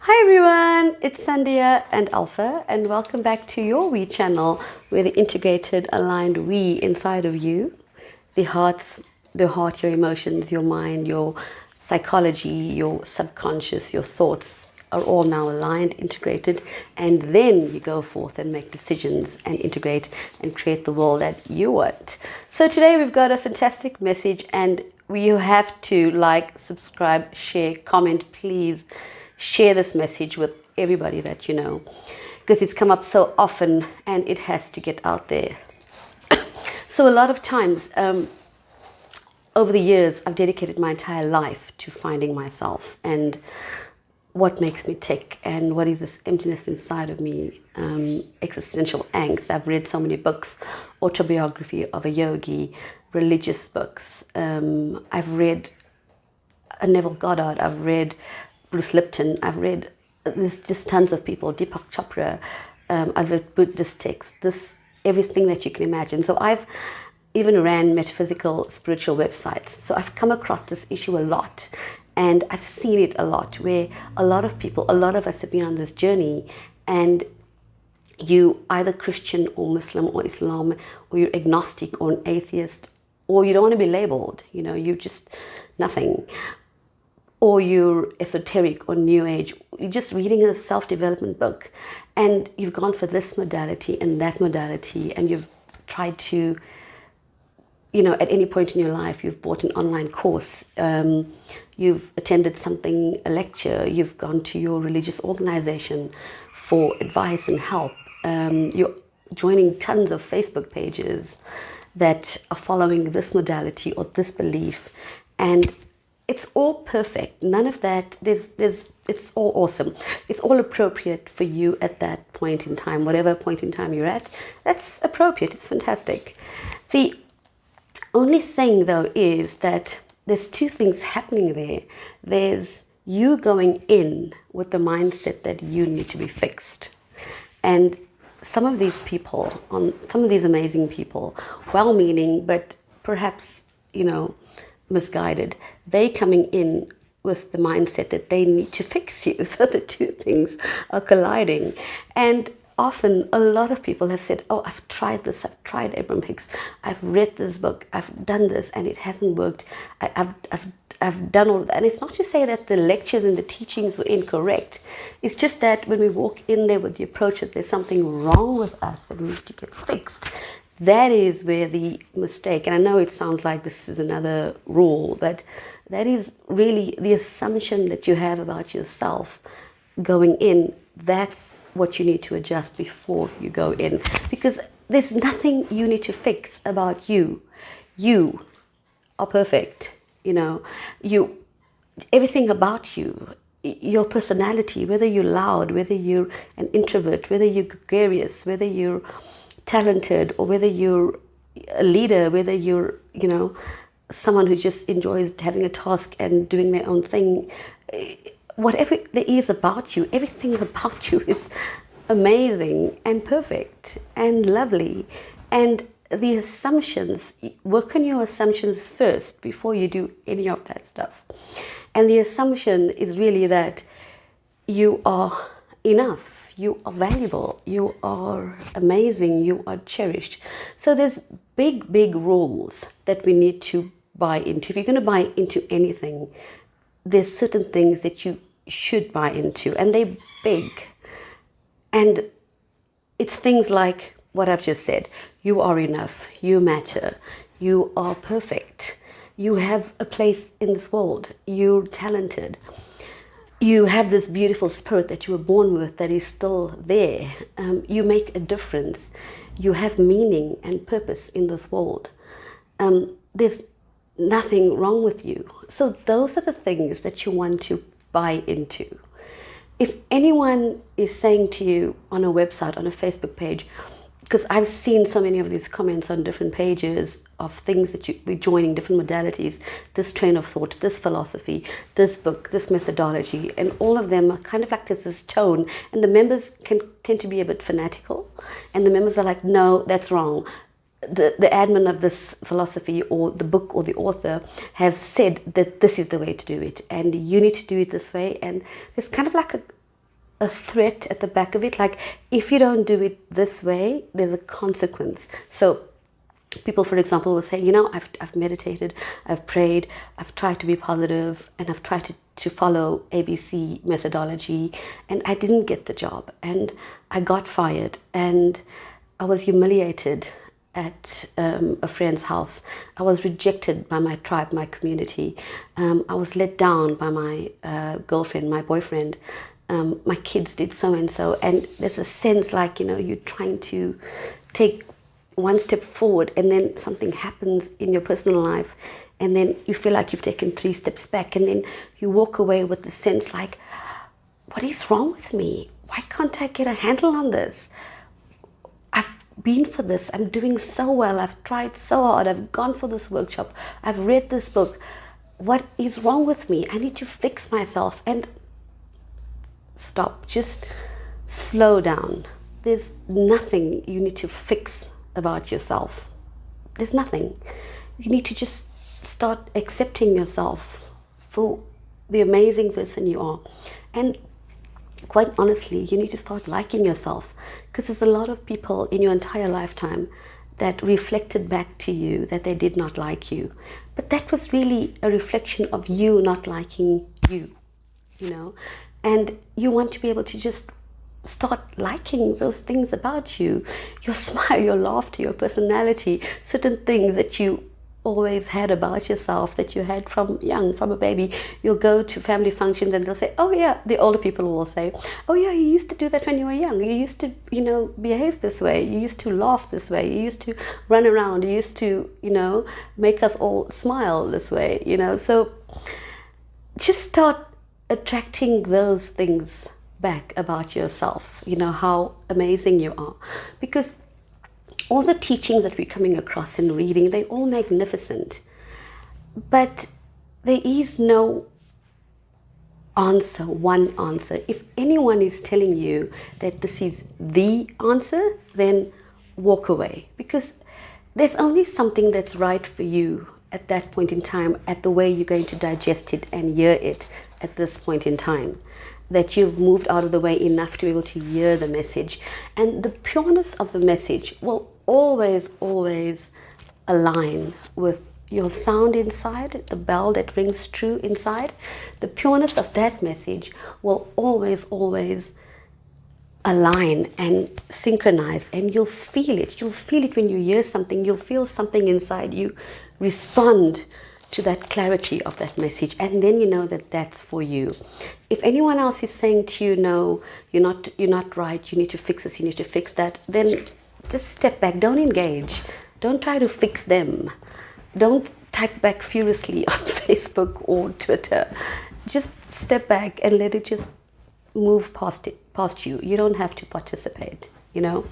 Hi everyone, it's Sandia and Alpha, and welcome back to your we channel where the integrated, aligned we inside of you, the heart, your emotions, your mind, your psychology, your subconscious, your thoughts are all now aligned, integrated, and then you go forth and make decisions and integrate and create the world that you want. So today we've got a fantastic message, and you have to like, subscribe, share, comment, please. Share this message with everybody that you know, because it's come up so often and it has to get out there. So a lot of times over the years, I've dedicated my entire life to finding myself and what makes me tick and what is this emptiness inside of me, existential angst. I've read so many books, autobiography of a yogi, religious books. I've read Neville Goddard, I've read Bruce Lipton, I've read, there's just tons of people, Deepak Chopra, I've read Buddhist texts, everything that you can imagine. So I've even ran metaphysical, spiritual websites. So I've come across this issue a lot, and I've seen it a lot, where a lot of people, a lot of us have been on this journey, and you either Christian or Muslim or Islam, or you're agnostic or an atheist, or you don't want to be labeled, you're just nothing. Or you're esoteric or new age, you're just reading a self-development book and you've gone for this modality and that modality, and you've tried to, at any point in your life, you've bought an online course, you've attended something, a lecture, you've gone to your religious organization for advice and help, you're joining tons of Facebook pages that are following this modality or this belief, and it's all perfect. None of that, it's all awesome. It's all appropriate for you at that point in time, whatever point in time you're at, that's appropriate, it's fantastic. The only thing though is that there's two things happening there. There's you going in with the mindset that you need to be fixed. And some of these people, some of these amazing people, well-meaning, but perhaps, misguided, they coming in with the mindset that they need to fix you. So the two things are colliding. And often a lot of people have said, oh, I've tried this, I've tried Abraham Hicks, I've read this book, I've done this and it hasn't worked. I've done all of that. And it's not to say that the lectures and the teachings were incorrect. It's just that when we walk in there with the approach that there's something wrong with us and we need to get fixed, that is where the mistake, and I know it sounds like this is another rule, but that is really the assumption that you have about yourself going in. That's what you need to adjust before you go in, because there's nothing you need to fix about you. You are perfect, everything about you, your personality, whether you're loud, whether you're an introvert, whether you're gregarious, whether you're talented, or whether you're a leader, whether you're, someone who just enjoys having a task and doing their own thing, whatever there is about you, everything about you is amazing and perfect and lovely. And the assumptions, work on your assumptions first before you do any of that stuff. And the assumption is really that you are enough. You are valuable, you are amazing, you are cherished. So there's big rules that we need to buy into. If you're going to buy into anything, there's certain things that you should buy into, and they're big. And it's things like what I've just said. You are enough, you matter, you are perfect, you have a place in this world, you're talented. You have this beautiful spirit that you were born with that is still there. You make a difference. You have meaning and purpose in this world. There's nothing wrong with you. So those are the things that you want to buy into. If anyone is saying to you on a website, on a Facebook page, because I've seen so many of these comments on different pages of things that we're joining, different modalities, this train of thought, this philosophy, this book, this methodology, and all of them are kind of like there's this tone, and the members can tend to be a bit fanatical, and the members are like, no, that's wrong. The admin of this philosophy or the book or the author has said that this is the way to do it, and you need to do it this way, and there's kind of like a threat at the back of it. Like, if you don't do it this way, there's a consequence. So people, for example, will say, I've meditated, I've prayed, I've tried to be positive, and I've tried to follow ABC methodology, and I didn't get the job, and I got fired, and I was humiliated at a friend's house. I was rejected by my tribe, my community. I was let down by my girlfriend, my boyfriend. My kids did so and so. And there's a sense like, you're trying to take one step forward, and then something happens in your personal life, and then you feel like you've taken 3 steps back, and then you walk away with the sense like, what is wrong with me? Why can't I get a handle on this? I've been for this. I'm doing so well. I've tried so hard. I've gone for this workshop. I've read this book. What is wrong with me? I need to fix myself. And stop. Just slow down. There's nothing you need to fix about yourself. There's nothing. You need to just start accepting yourself for the amazing person you are. And quite honestly, you need to start liking yourself, because there's a lot of people in your entire lifetime that reflected back to you that they did not like you. But that was really a reflection of you not liking you, And you want to be able to just start liking those things about you. Your smile, your laughter, your personality, certain things that you always had about yourself, that you had from a baby. You'll go to family functions and they'll say, oh yeah, the older people will say, oh yeah, you used to do that when you were young. You used to, behave this way. You used to laugh this way. You used to run around. You used to, make us all smile this way, So just start attracting those things back about yourself, how amazing you are. Because all the teachings that we're coming across and reading, they're all magnificent. But there is no answer, one answer. If anyone is telling you that this is the answer, then walk away. Because there's only something that's right for you at that point in time, at the way you're going to digest it and hear it at this point in time. That you've moved out of the way enough to be able to hear the message. And the pureness of the message will always, always align with your sound inside, the bell that rings true inside. The pureness of that message will always, always align and synchronize, and you'll feel it. You'll feel it when you hear something. You'll feel something inside you respond to that clarity of that message, and then you know that that's for you. If anyone else is saying to you, no, you're not right, you need to fix this, you need to fix that, then just step back. Don't engage. Don't try to fix them. Don't type back furiously on Facebook or Twitter. Just step back and let it just move past you. You don't have to participate. You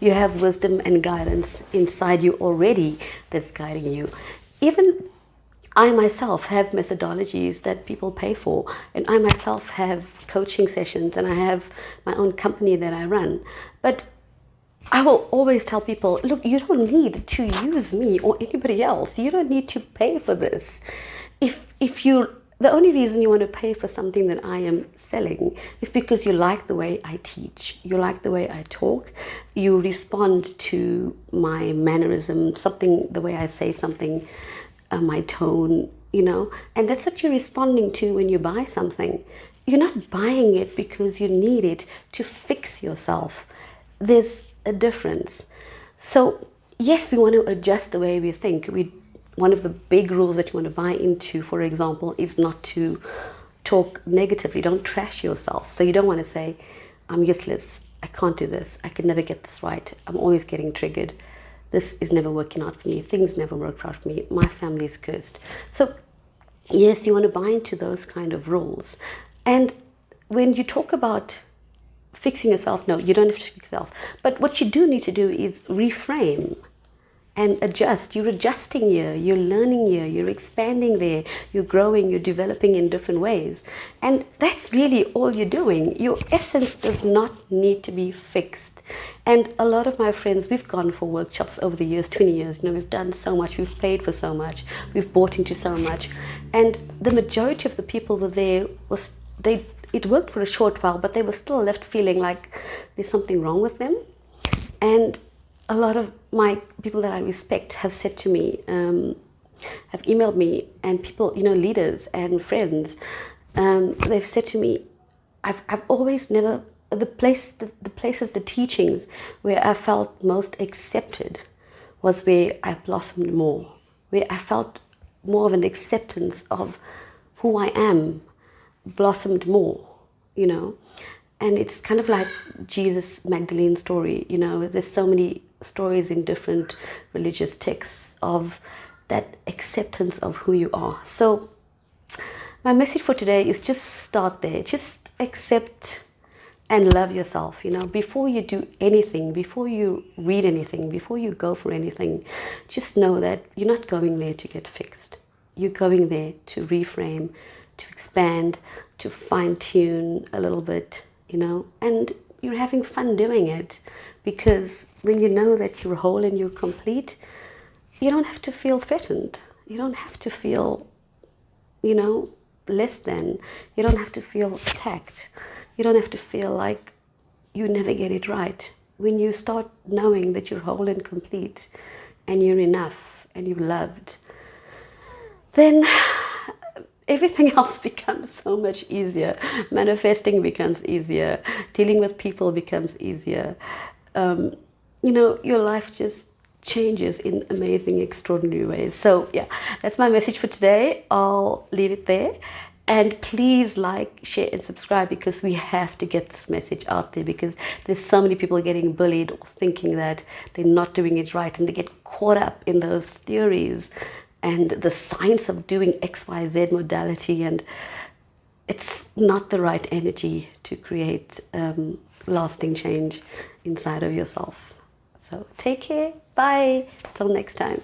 have wisdom and guidance inside you already that's guiding you. Even I myself have methodologies that people pay for, and I myself have coaching sessions, and I have my own company that I run. But I will always tell people, look, you don't need to use me or anybody else. You don't need to pay for this. The only reason you want to pay for something that I am selling is because you like the way I teach, you like the way I talk, you respond to my mannerism, the way I say something, my tone, and that's what you're responding to when you buy something. You're not buying it because you need it to fix yourself. There's a difference. So yes, we want to adjust the way we think. One of the big rules that you want to buy into, for example, is not to talk negatively. Don't trash yourself. So you don't want to say, I'm useless, I can't do this, I can never get this right, I'm always getting triggered, this is never working out for me, things never work out for me, my family is cursed. So yes, you want to buy into those kind of rules. And when you talk about fixing yourself, no, you don't have to fix yourself. But what you do need to do is reframe and adjust. You're adjusting here, you're learning here, you're expanding there, you're growing, you're developing in different ways. And that's really all you're doing. Your essence does not need to be fixed. And a lot of my friends, we've gone for workshops over the years, 20 years, we've done so much, we've paid for so much, we've bought into so much. And the majority of the people were there, it worked for a short while, but they were still left feeling like there's something wrong with them. And a lot of my people that I respect have said to me, have emailed me, and people, leaders and friends, they've said to me, I've always never, the places, the teachings where I felt most accepted was where I blossomed more, where I felt more of an acceptance of who I am, blossomed more, And it's kind of like Jesus Magdalene story, There's so many stories in different religious texts of that acceptance of who you are. So my message for today is just start there. Just accept and love yourself, Before you do anything, before you read anything, before you go for anything, just know that you're not going there to get fixed. You're going there to reframe, to expand, to fine-tune a little bit, and you're having fun doing it, because when you know that you're whole and you're complete, you don't have to feel threatened. You don't have to feel, less than. You don't have to feel attacked. You don't have to feel like you never get it right. When you start knowing that you're whole and complete and you're enough and you're loved, then everything else becomes so much easier. Manifesting becomes easier. Dealing with people becomes easier. Your life just changes in amazing, extraordinary ways. So yeah, that's my message for today. I'll leave it there. And please like, share and subscribe, because we have to get this message out there, because there's so many people getting bullied or thinking that they're not doing it right, and they get caught up in those theories and the science of doing XYZ modality, and it's not the right energy to create lasting change inside of yourself. So take care. Bye. Till next time.